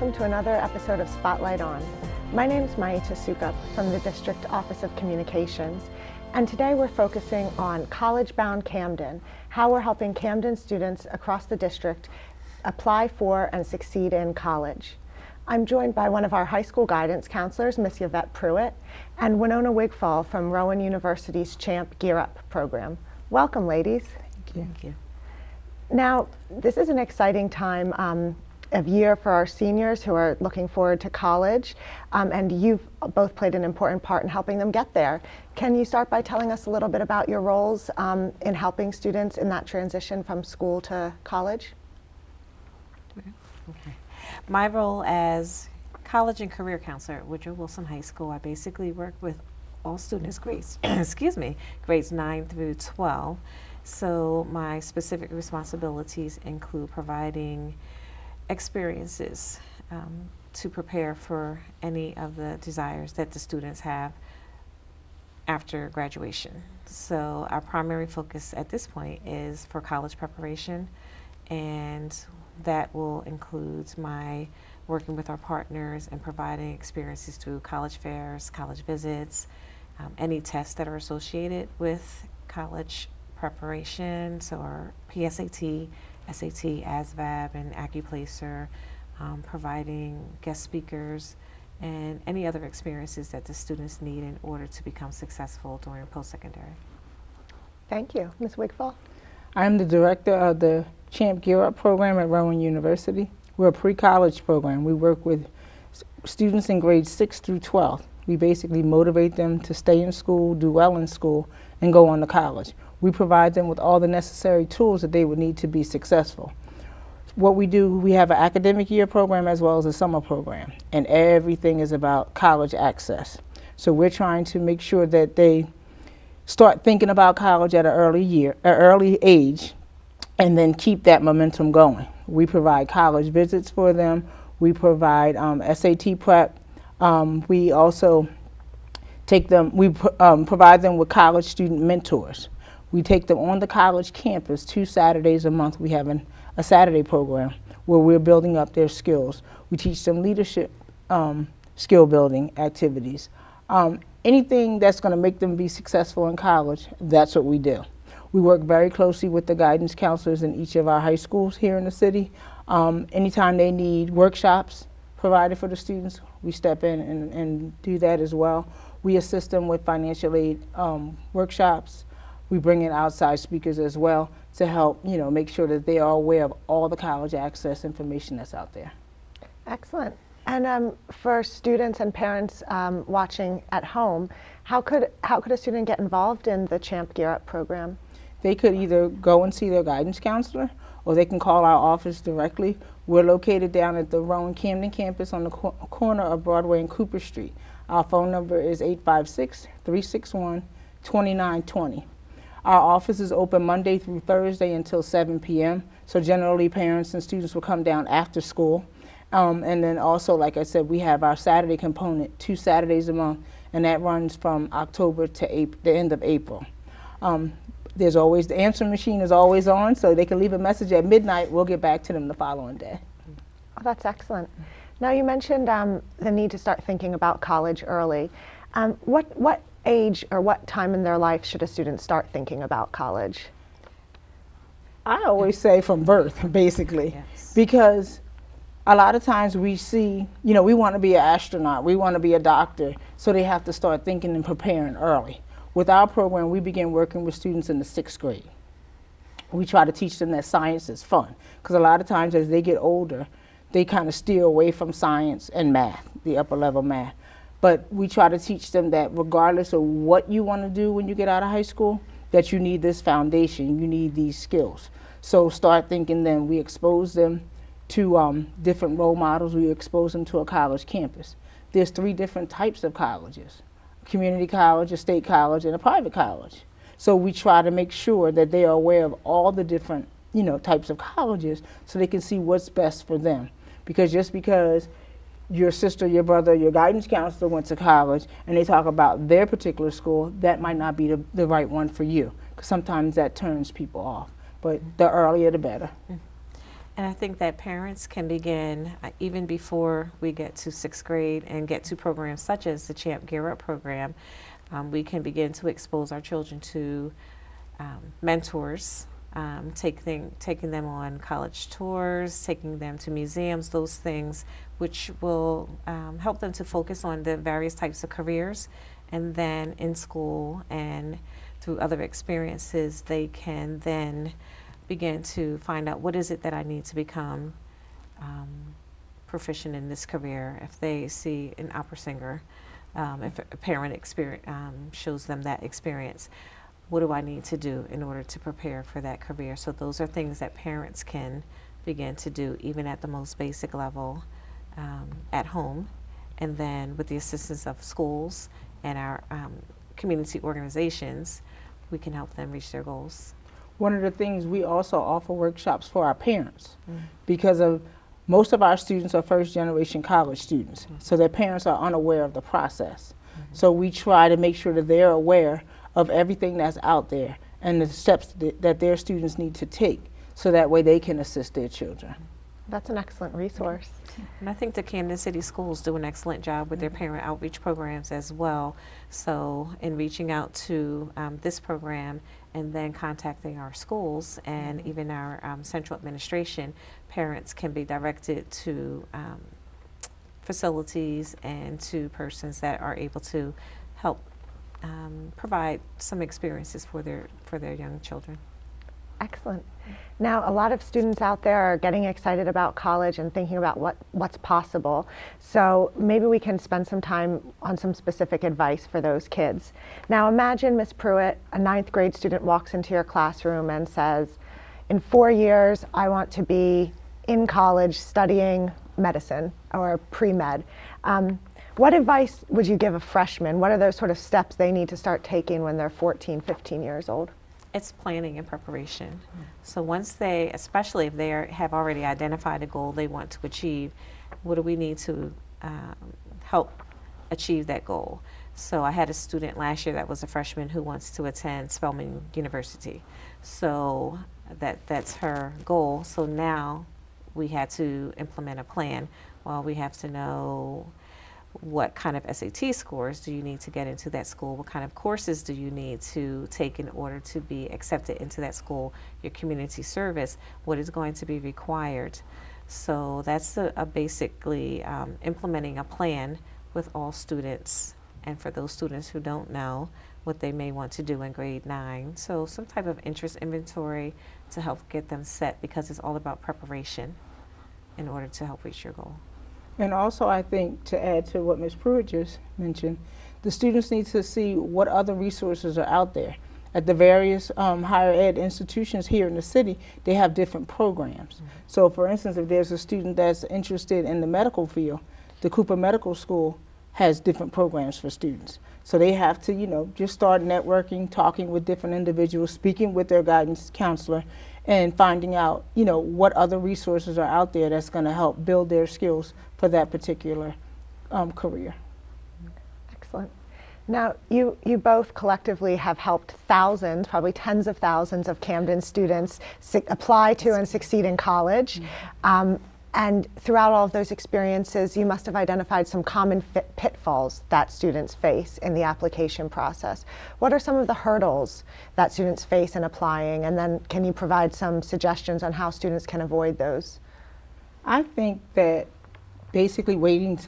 welcome to another episode of Spotlight On. My name is Maita Soukup from the District Office of Communications, and today we're focusing on college-bound Camden, how we're helping Camden students across the district apply for and succeed in college. I'm joined by one of our high school guidance counselors, Miss Yvette Pruitt, and Winona Wigfall from Rowan University's CHAMP Gear Up program. Welcome, ladies. Thank you. Thank you. Now, this is an exciting time of year for our seniors who are looking forward to college, and you've both played an important part in helping them get there. Can you start by telling us a little bit about your roles in helping students in that transition from school to college? Okay. My role as college and career counselor at Woodrow Wilson High School, I basically work with all students grades, grades 9 through 12. So my specific responsibilities include providing experiences to prepare for any of the desires that the students have after graduation. So our primary focus at this point is for college preparation, and that will include my working with our partners and providing experiences through college fairs, college visits, any tests that are associated with college preparation, so our PSAT, SAT, ASVAB, and AccuPlacer, providing guest speakers, and any other experiences that the students need in order to become successful during post-secondary. Thank you. Ms. Wigfall? I'm the director of the CHAMP Gear Up program at Rowan University. We're a pre-college program. We work with students in grades 6 through 12. We basically motivate them to stay in school, do well in school, and go on to college. We provide them with all the necessary tools that they would need to be successful. What we do, we have an academic year program as well as a summer program, and everything is about college access. So we're trying to make sure that they start thinking about college at an early age, and then keep that momentum going. We provide college visits for them. We provide SAT prep. We also provide them with college student mentors. We take them on the college campus 2 Saturdays a month. We have a Saturday program where we're building up their skills. We teach them leadership skill building activities. Anything that's going to make them be successful in college, that's what we do. We work very closely with the guidance counselors in each of our high schools here in the city. Anytime they need workshops provided for the students, we step in and do that as well. We assist them with financial aid workshops. We bring in outside speakers as well to help, make sure that they are aware of all the college access information that's out there. Excellent. And for students and parents watching at home, how could a student get involved in the CHAMP Gear Up program? They could either go and see their guidance counselor, or they can call our office directly. We're located down at the Rowan Camden campus on the corner of Broadway and Cooper Street. Our phone number is 856-361-2920. Our office is open Monday through Thursday until 7 p.m. So generally parents and students will come down after school. And then also, like I said, we have our Saturday component 2 Saturdays a month, and that runs from October to the end of April. There's always, the answering machine is always on, so they can leave a message at midnight. We'll get back to them the following day. Oh, that's excellent. Now, you mentioned the need to start thinking about college early. What age or what time in their life should a student start thinking about college? I always say from birth, basically, Yes. Because a lot of times we see, we want to be an astronaut, we want to be a doctor, so they have to start thinking and preparing early. With our program, we begin working with students in the 6th grade. We try to teach them that science is fun, because a lot of times as they get older, they kind of steer away from science and math, the upper level math. But we try to teach them that regardless of what you want to do when you get out of high school, that you need this foundation, you need these skills. So start thinking then. We expose them to different role models. We expose them to a college campus. There's 3 different types of colleges: community college, a state college, and a private college. So we try to make sure that they are aware of all the different types of colleges so they can see what's best for them. Because just because your sister, your brother, your guidance counselor went to college and they talk about their particular school, that might not be the right one for you, because sometimes that turns people off. But the earlier the better. And I think that parents can begin, even before we get to 6th grade and get to programs such as the Champ Gear Up program, we can begin to expose our children to mentors, taking them on college tours, taking them to museums, those things which will help them to focus on the various types of careers. And then in school and through other experiences, they can then begin to find out what is it that I need to become proficient in this career. If they see an opera singer, if a parent shows them that experience, what do I need to do in order to prepare for that career? So those are things that parents can begin to do even at the most basic level at home, and then with the assistance of schools and our community organizations, we can help them reach their goals. One of the things, we also offer workshops for our parents because most of our students are first-generation college students, so their parents are unaware of the process. So we try to make sure that they're aware of everything that's out there and the steps that their students need to take, so that way they can assist their children. That's an excellent resource. And I think the Camden City Schools do an excellent job with their parent outreach programs as well. So in reaching out to this program and then contacting our schools and even our central administration, parents can be directed to facilities and to persons that are able to help provide some experiences for their young children. Excellent. Now, a lot of students out there are getting excited about college and thinking about what's possible. So maybe we can spend some time on some specific advice for those kids. Now, imagine Miss Pruitt, a 9th grade student, walks into your classroom and says, in 4 years, I want to be in college studying medicine or pre-med. What advice would you give a freshman? What are those sort of steps they need to start taking when they're 14, 15 years old? It's planning and preparation. So once they, especially if they have already identified a goal they want to achieve, what do we need to help achieve that goal? So I had a student last year that was a freshman who wants to attend Spelman University. So that's her goal. So now we had to implement a plan. Well, we have to know what kind of SAT scores do you need to get into that school? What kind of courses do you need to take in order to be accepted into that school? Your community service, what is going to be required? So that's basically implementing a plan with all students, and for those students who don't know what they may want to do in grade 9. So some type of interest inventory to help get them set, because it's all about preparation in order to help reach your goal. And also, I think, to add to what Ms. Pruitt just mentioned, the students need to see what other resources are out there. At the various higher ed institutions here in the city, they have different programs. So for instance, if there's a student that's interested in the medical field, the Cooper Medical School has different programs for students. So they have to, just start networking, talking with different individuals, speaking with their guidance counselor, and finding out, what other resources are out there that's going to help build their skills for that particular career. Excellent. Now, you both collectively have helped thousands, probably tens of thousands of Camden students apply to and succeed in college. And throughout all of those experiences, you must have identified some common pitfalls that students face in the application process. What are some of the hurdles that students face in applying? And then can you provide some suggestions on how students can avoid those? I think that basically waiting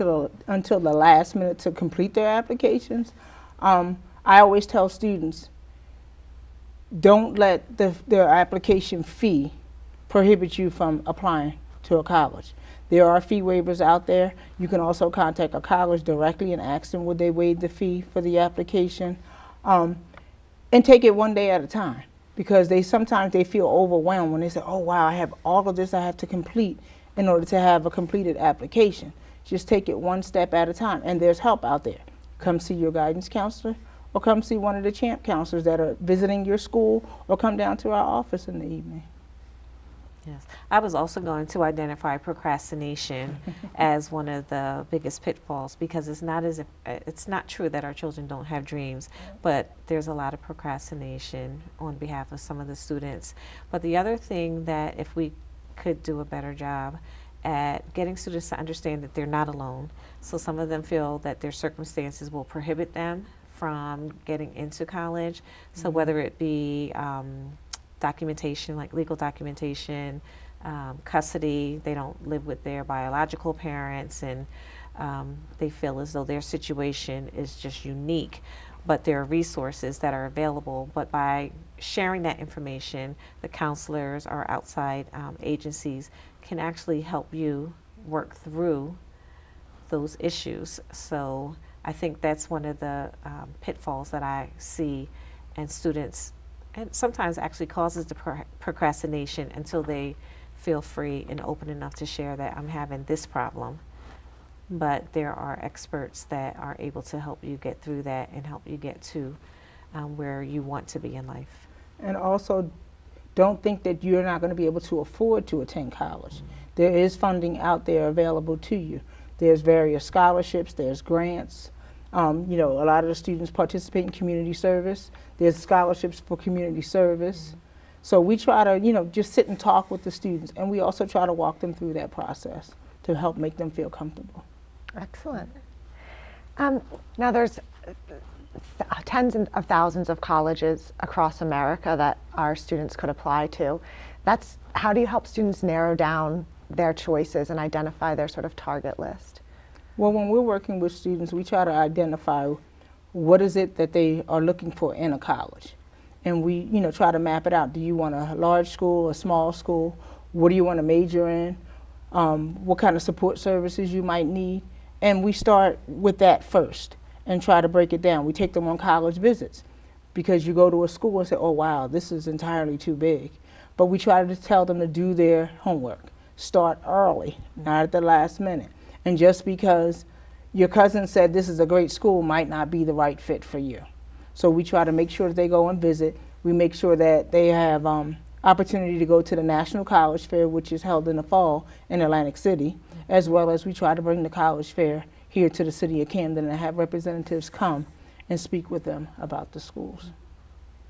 until the last minute to complete their applications. I always tell students, don't let their application fee prohibit you from applying to a college. There are fee waivers out there. You can also contact a college directly and ask them would they waive the fee for the application, and take it one day at a time, because sometimes they feel overwhelmed when they say, oh wow, I have all of this I have to complete in order to have a completed application. Just take it one step at a time, and there's help out there. Come see your guidance counselor, or come see one of the CHAMP counselors that are visiting your school, or come down to our office in the evening. Yes, I was also going to identify procrastination as one of the biggest pitfalls, because it's not true that our children don't have dreams, but there's a lot of procrastination on behalf of some of the students. But the other thing that if we could do a better job at getting students to understand that they're not alone. So some of them feel that their circumstances will prohibit them from getting into college. So whether it be documentation, like legal documentation, custody, they don't live with their biological parents, and they feel as though their situation is just unique, but there are resources that are available. But by sharing that information, the counselors or outside agencies can actually help you work through those issues. So I think that's one of the pitfalls that I see, and students, and sometimes actually causes the procrastination until they feel free and open enough to share that I'm having this problem. But there are experts that are able to help you get through that and help you get to where you want to be in life. And also, don't think that you're not going to be able to afford to attend college. There is funding out there available to you. There's various scholarships, there's grants. You know, a lot of the students participate in community service. There's scholarships for community service. So we try to, you know, just sit and talk with the students, and we also try to walk them through that process to help make them feel comfortable. Excellent. Now there's tens of thousands of colleges across America that our students could apply to. How do you help students narrow down their choices and identify their sort of target list? Well, when we're working with students, we try to identify what is it that they are looking for in a college. And we, you know, try to map it out. Do you want a large school, a small school? What do you want to major in? What kind of support services you might need? And we start with that first and try to break it down. We take them on college visits, because you go to a school and say, oh wow, this is entirely too big. But we try to tell them to do their homework. Start early, not at the last minute. And just because your cousin said this is a great school might not be the right fit for you. So we try to make sure that they go and visit. We make sure that they have opportunity to go to the National College Fair, which is held in the fall in Atlantic City, as well as we try to bring the college fair here to the city of Camden and have representatives come and speak with them about the schools.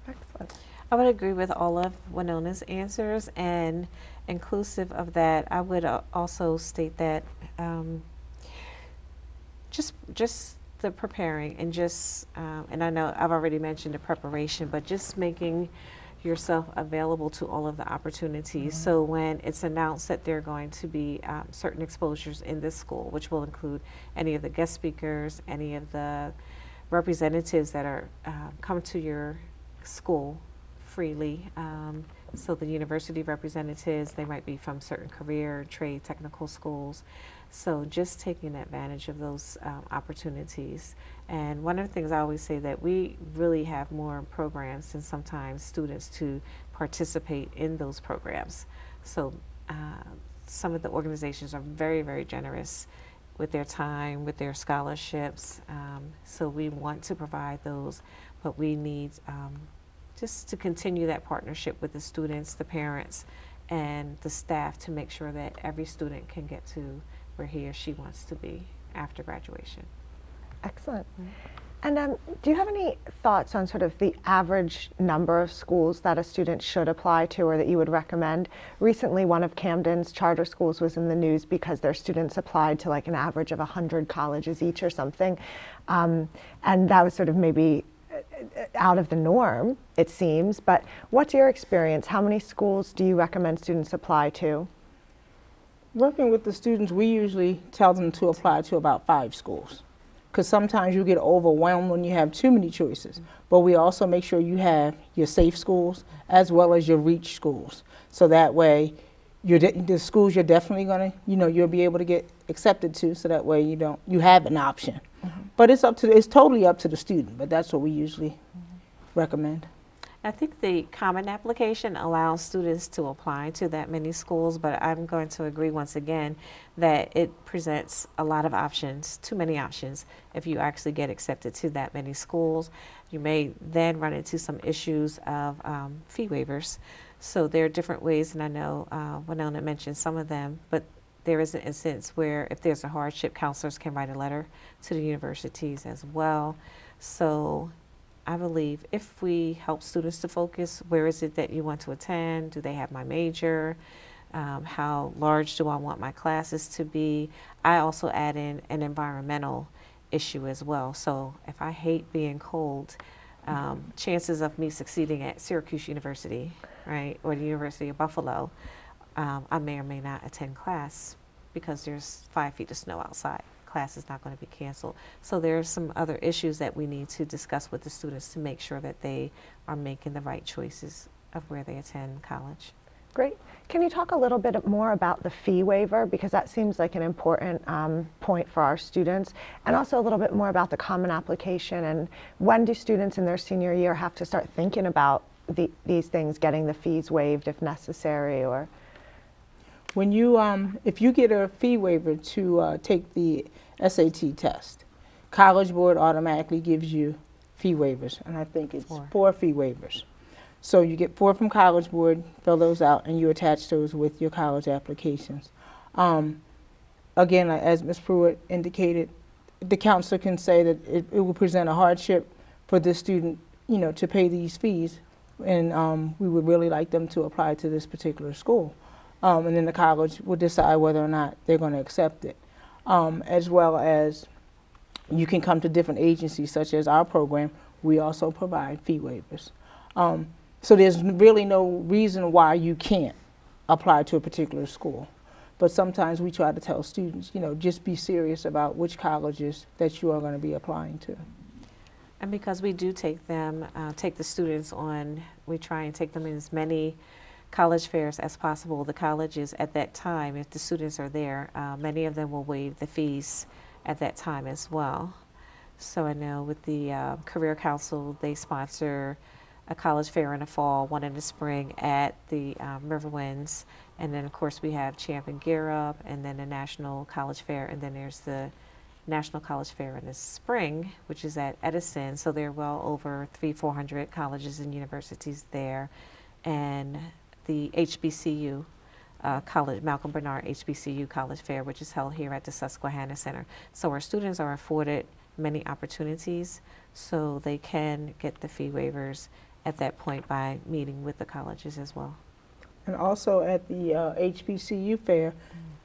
Excellent. I would agree with all of Winona's answers, and inclusive of that, I would also state that just the preparing and just, and I know I've already mentioned the preparation, but just making yourself available to all of the opportunities. So when it's announced that there are going to be certain exposures in this school, which will include any of the guest speakers, any of the representatives that are come to your school freely. So the university representatives, they might be from certain career, trade, technical schools. So just taking advantage of those opportunities. And one of the things I always say, that we really have more programs than sometimes students to participate in those programs. So some of the organizations are very, very generous with their time, with their scholarships. So we want to provide those, but we need just to continue that partnership with the students, the parents, and the staff to make sure that every student can get to where he or she wants to be after graduation. Excellent. And do you have any thoughts on sort of the average number of schools that a student should apply to, or that you would recommend? Recently, one of Camden's charter schools was in the news because their students applied to like an average of 100 colleges each or something. And that was sort of maybe out of the norm, it seems. But what's your experience? How many schools do you recommend students apply to? Working with the students, we usually tell them to apply to about 5 schools, because sometimes you get overwhelmed when you have too many choices. But we also make sure you have your safe schools as well as your reach schools. So that way, the schools you're definitely going to, you'll be able to get accepted to, so that way you have an option. But it's totally up to the student, but that's what we usually recommend. I think the common application allows students to apply to that many schools, but I'm going to agree once again that it presents a lot of options, too many options. If you actually get accepted to that many schools, you may then run into some issues of fee waivers. So there are different ways, and I know Winona mentioned some of them, but there is an instance where if there's a hardship, counselors can write a letter to the universities as well. So I believe if we help students to focus, where is it that you want to attend? Do they have my major? How large do I want my classes to be? I also add in an environmental issue as well. So if I hate being cold, chances of me succeeding at Syracuse University, right, or the University of Buffalo, I may or may not attend class because there's 5 feet of snow outside. Class is not going to be canceled. So there's some other issues that we need to discuss with the students to make sure that they are making the right choices of where they attend college. Great. Can you talk a little bit more about the fee waiver, because that seems like an important point for our students, and also a little bit more about the common application, and when do students in their senior year have to start thinking about these things, getting the fees waived if necessary? Or when you, if you get a fee waiver to take the SAT test, College Board automatically gives you fee waivers, and I think it's 4 fee waivers. So you get 4 from College Board, fill those out, and you attach those with your college applications. Again, as Ms. Pruitt indicated, the counselor can say that it will present a hardship for the student, to pay these fees, and we would really like them to apply to this particular school. And then the college will decide whether or not they're going to accept it. As well as you can come to different agencies, such as our program. We also provide fee waivers. So there's really no reason why you can't apply to a particular school. But sometimes we try to tell students, just be serious about which colleges that you are going to be applying to. And because we do take them, take the students on, we try and take them in as many college fairs as possible. The colleges at that time, if the students are there, many of them will waive the fees at that time as well. So I know with the Career Council, they sponsor a college fair in the fall, one in the spring at the Riverwinds, and then of course we have Champ and Gear Up, and then the National College Fair, and then there's the National College Fair in the spring, which is at Edison. So there are well over 300-400 colleges and universities there, and the HBCU college, Malcolm Bernard HBCU College Fair, which is held here at the Susquehanna Center. So our students are afforded many opportunities, so they can get the fee waivers at that point by meeting with the colleges as well. And also at the HBCU fair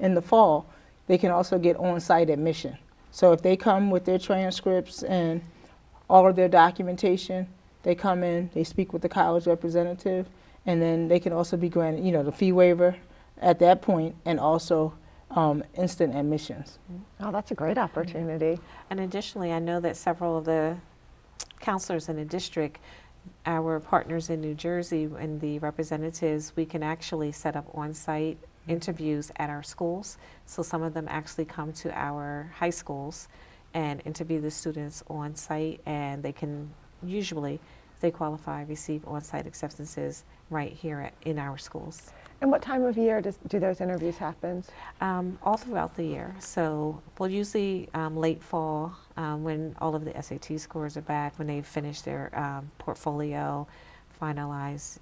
in the fall, they can also get on-site admission. So if they come with their transcripts and all of their documentation, they come in, they speak with the college representative, and then they can also be granted, the fee waiver at that point, and also instant admissions. oh, that's a great opportunity. And additionally, I know that several of the counselors in the district, our partners in New Jersey and the representatives, we can actually set up on-site interviews at our schools. So some of them actually come to our high schools and interview the students on-site, and they can usually, if they qualify, receive on-site acceptances right here in our schools. And what time of year do those interviews happen? All throughout the year. So we'll usually late fall when all of the SAT scores are back, when they finish their portfolio, finalize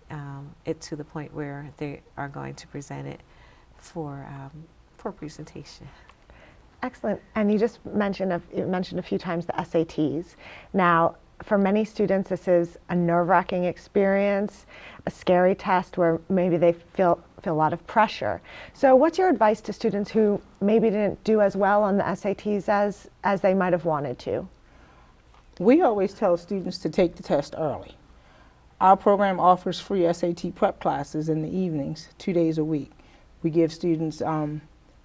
it to the point where they are going to present it for presentation. Excellent. And you just mentioned a few times the SATs. Now, for many students, this is a nerve-wracking experience, a scary test where maybe they feel a lot of pressure. So what's your advice to students who maybe didn't do as well on the SATs as they might have wanted to? We always tell students to take the test early. Our program offers free SAT prep classes in the evenings, 2 days a week. We give students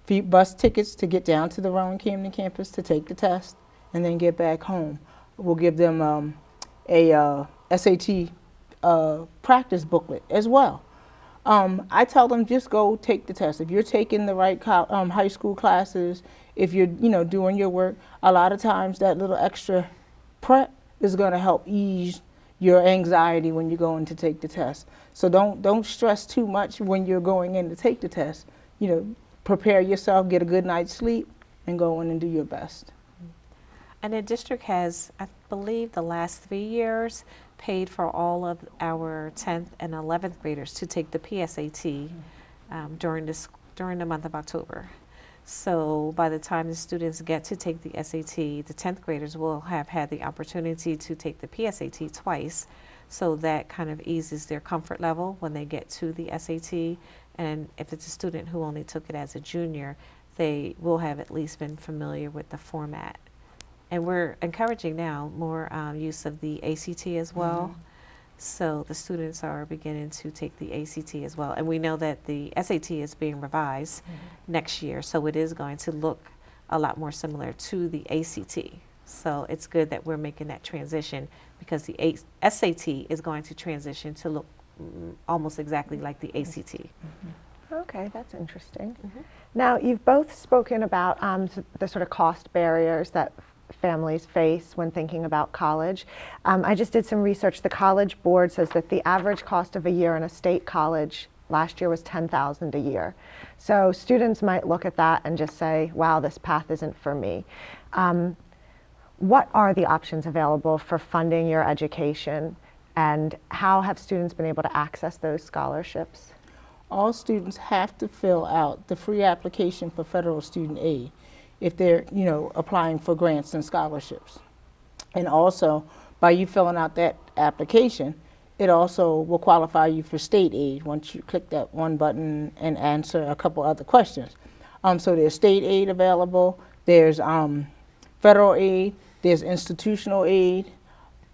bus tickets to get down to the Rowan Camden campus to take the test and then get back home. We'll give them a SAT practice booklet as well. I tell them just go take the test. If you're taking the right high school classes, if you're doing your work, a lot of times that little extra prep is going to help ease your anxiety when you're going to take the test. So don't stress too much when you're going in to take the test. Prepare yourself, get a good night's sleep, and go in and do your best. And the district has, I believe, the last 3 years paid for all of our 10th and 11th graders to take the PSAT during the month of October. So by the time the students get to take the SAT, the 10th graders will have had the opportunity to take the PSAT twice. So that kind of eases their comfort level when they get to the SAT. And if it's a student who only took it as a junior, they will have at least been familiar with the format. And we're encouraging now more use of the ACT as well. So the students are beginning to take the ACT as well. And we know that the SAT is being revised next year, so it is going to look a lot more similar to the ACT. So it's good that we're making that transition, because the SAT is going to transition to look almost exactly like the ACT. Okay, that's interesting. Now, you've both spoken about the sort of cost barriers that families face when thinking about college. I just did some research. The College Board says that the average cost of a year in a state college last year was $10,000 a year. So students might look at that and just say, wow, this path isn't for me. What are the options available for funding your education, and how have students been able to access those scholarships? All students have to fill out the free application for federal student aid if they're, applying for grants and scholarships. And also, by you filling out that application, it also will qualify you for state aid once you click that one button and answer a couple other questions. So there's state aid available, there's federal aid, there's institutional aid.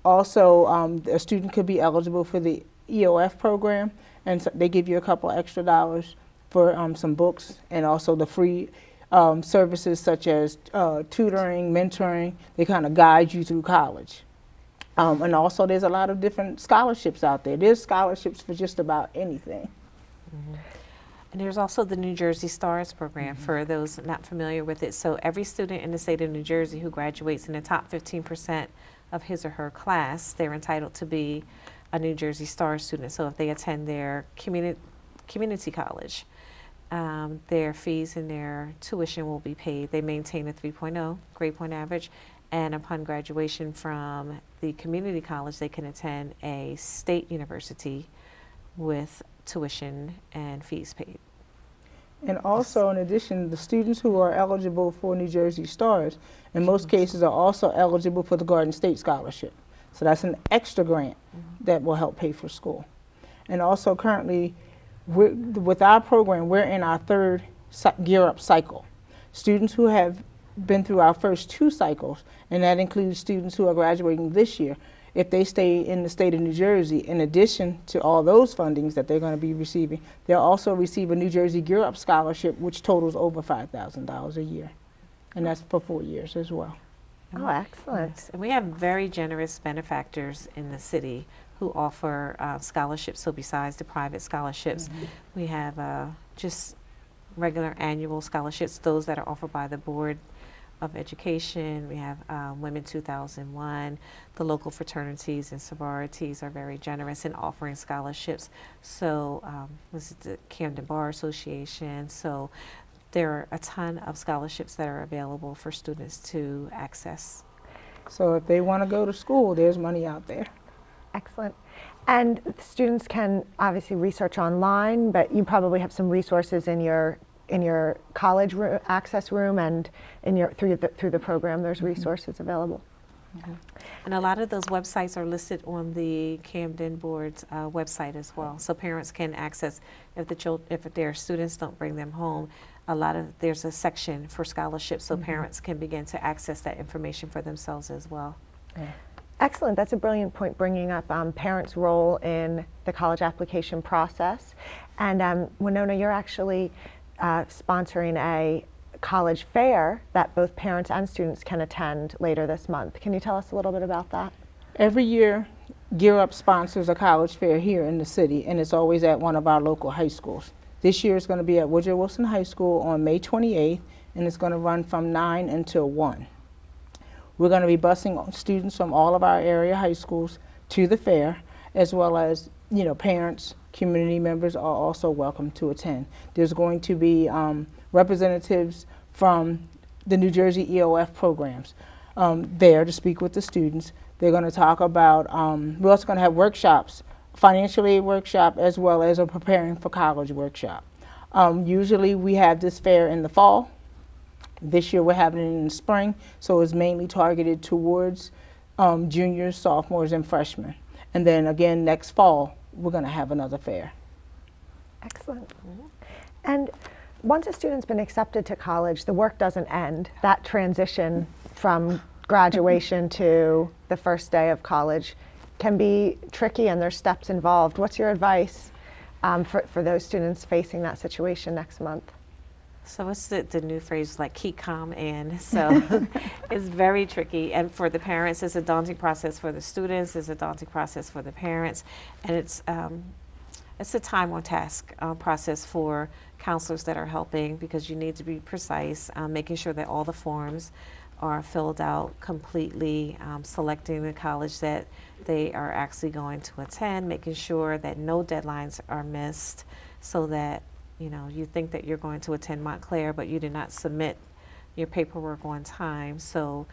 Also, a student could be eligible for the EOF program, and so they give you a couple extra dollars for some books, and also the free services such as tutoring, mentoring. They kind of guide you through college. And also there's a lot of different scholarships out there. There's scholarships for just about anything. And there's also the New Jersey STARS program for those not familiar with it. So every student in the state of New Jersey who graduates in the top 15% of his or her class, they're entitled to be a New Jersey STARS student. So if they attend their community college, their fees and their tuition will be paid. They maintain a 3.0 grade point average, and upon graduation from the community college, they can attend a state university with tuition and fees paid. And also, in addition, the students who are eligible for New Jersey STARS, in most cases, are also eligible for the Garden State Scholarship. So that's an extra grant that will help pay for school. And also, currently, with our program, we're in our third Gear Up cycle. Students who have been through our first 2 cycles, and that includes students who are graduating this year, if they stay in the state of New Jersey, in addition to all those fundings that they're going to be receiving, they'll also receive a New Jersey Gear Up scholarship, which totals over $5,000 a year. And that's for 4 years as well. Oh, excellent. Yes. And we have very generous benefactors in the city who offer scholarships. So besides the private scholarships, we have just regular annual scholarships, those that are offered by the Board of Education. We have Women 2001. The local fraternities and sororities are very generous in offering scholarships. So this is the Camden Bar Association. So there are a ton of scholarships that are available for students to access. So if they want to go to school, there's money out there. Excellent. And students can obviously research online, but you probably have some resources in your college access room, and in your through the program there's resources available. And a lot of those websites are listed on the Camden Board's website as well, so parents can access if their students don't bring them home. There's a section for scholarships, so parents can begin to access that information for themselves as well. Excellent. That's a brilliant point, bringing up parents' role in the college application process. And Winona, you're actually sponsoring a college fair that both parents and students can attend later this month. Can you tell us a little bit about that? Every year, Gear Up sponsors a college fair here in the city, and it's always at one of our local high schools. This year it's going to be at Woodrow Wilson High School on May 28th, and it's going to run from 9 until 1. We're going to be busing students from all of our area high schools to the fair, as well as, parents, community members are also welcome to attend. There's going to be representatives from the New Jersey EOF programs there to speak with the students. They're going to talk about, we're also going to have workshops, financial aid workshop, as well as a preparing for college workshop. Usually we have this fair in the fall. This year we're having it in the spring, so it's mainly targeted towards juniors, sophomores, and freshmen. And then again next fall, we're going to have another fair. Excellent. And once a student's been accepted to college, the work doesn't end. That transition from graduation to the first day of college can be tricky, and there's steps involved. What's your advice for those students facing that situation next month? So it's the new phrase, like keep calm in. So it's very tricky. And for the parents, it's a daunting process. For the students, it's a daunting process for the parents. And it's a time on task process for counselors that are helping, because you need to be precise, making sure that all the forms are filled out completely, selecting the college that they are actually going to attend, making sure that no deadlines are missed, so that you think that you're going to attend Montclair, but you did not submit your paperwork on time. So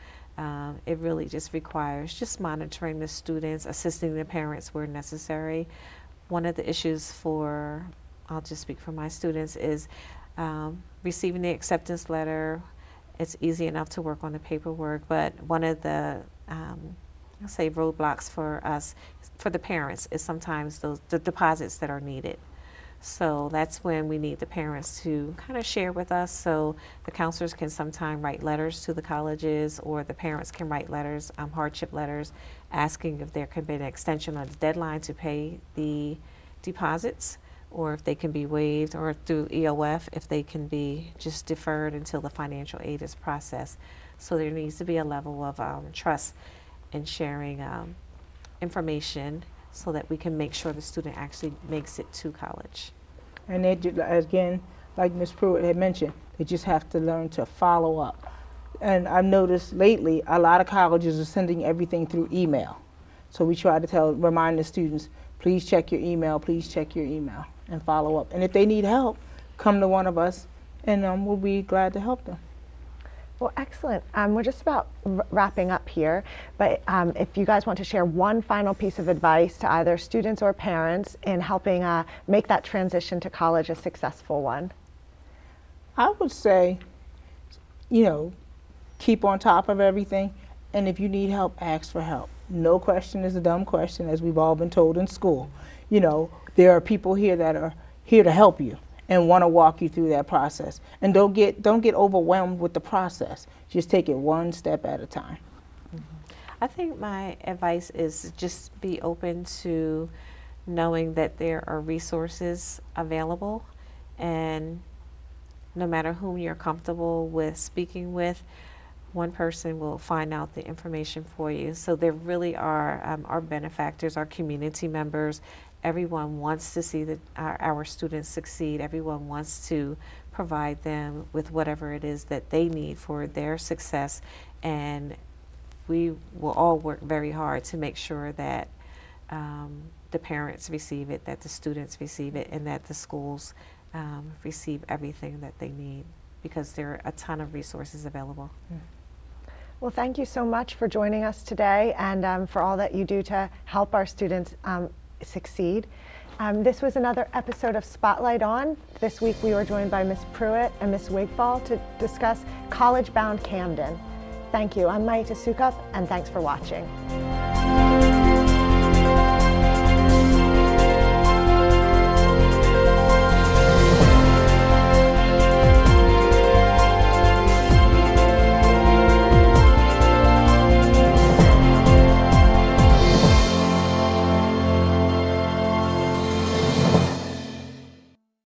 it really just requires just monitoring the students, assisting the parents where necessary. One of the issues I'll just speak for my students, is receiving the acceptance letter. It's easy enough to work on the paperwork, but one of the I'll say roadblocks for us, for the parents, is sometimes the deposits that are needed. So that's when we need the parents to kind of share with us. So the counselors can sometimes write letters to the colleges, or the parents can write letters, hardship letters, asking if there could be an extension on the deadline to pay the deposits, or if they can be waived, or through EOF, if they can be just deferred until the financial aid is processed. So there needs to be a level of trust in sharing information, so that we can make sure the student actually makes it to college. And they, again, like Ms. Pruitt had mentioned, they just have to learn to follow up. And I've noticed lately, a lot of colleges are sending everything through email. So we try to remind the students, please check your email, and follow up. And if they need help, come to one of us, and we'll be glad to help them. Well, excellent. We're just about wrapping up here, but if you guys want to share one final piece of advice to either students or parents in helping make that transition to college a successful one. I would say, keep on top of everything, and if you need help, ask for help. No question is a dumb question, as we've all been told in school. There are people here that are here to help you and want to walk you through that process. And don't get overwhelmed with the process. Just take it one step at a time. I think my advice is just be open to knowing that there are resources available, and no matter whom you're comfortable with speaking with, one person will find out the information for you. So there really are our benefactors, our community members. Everyone wants to see our students succeed. Everyone wants to provide them with whatever it is that they need for their success. And we will all work very hard to make sure that the parents receive it, that the students receive it, and that the schools receive everything that they need, because there are a ton of resources available. Well, thank you so much for joining us today, and for all that you do to help our students succeed. This was another episode of Spotlight On. This week we were joined by Ms. Pruitt and Ms. Wigfall to discuss college-bound Camden. Thank you. I'm Maita Soukup, and thanks for watching.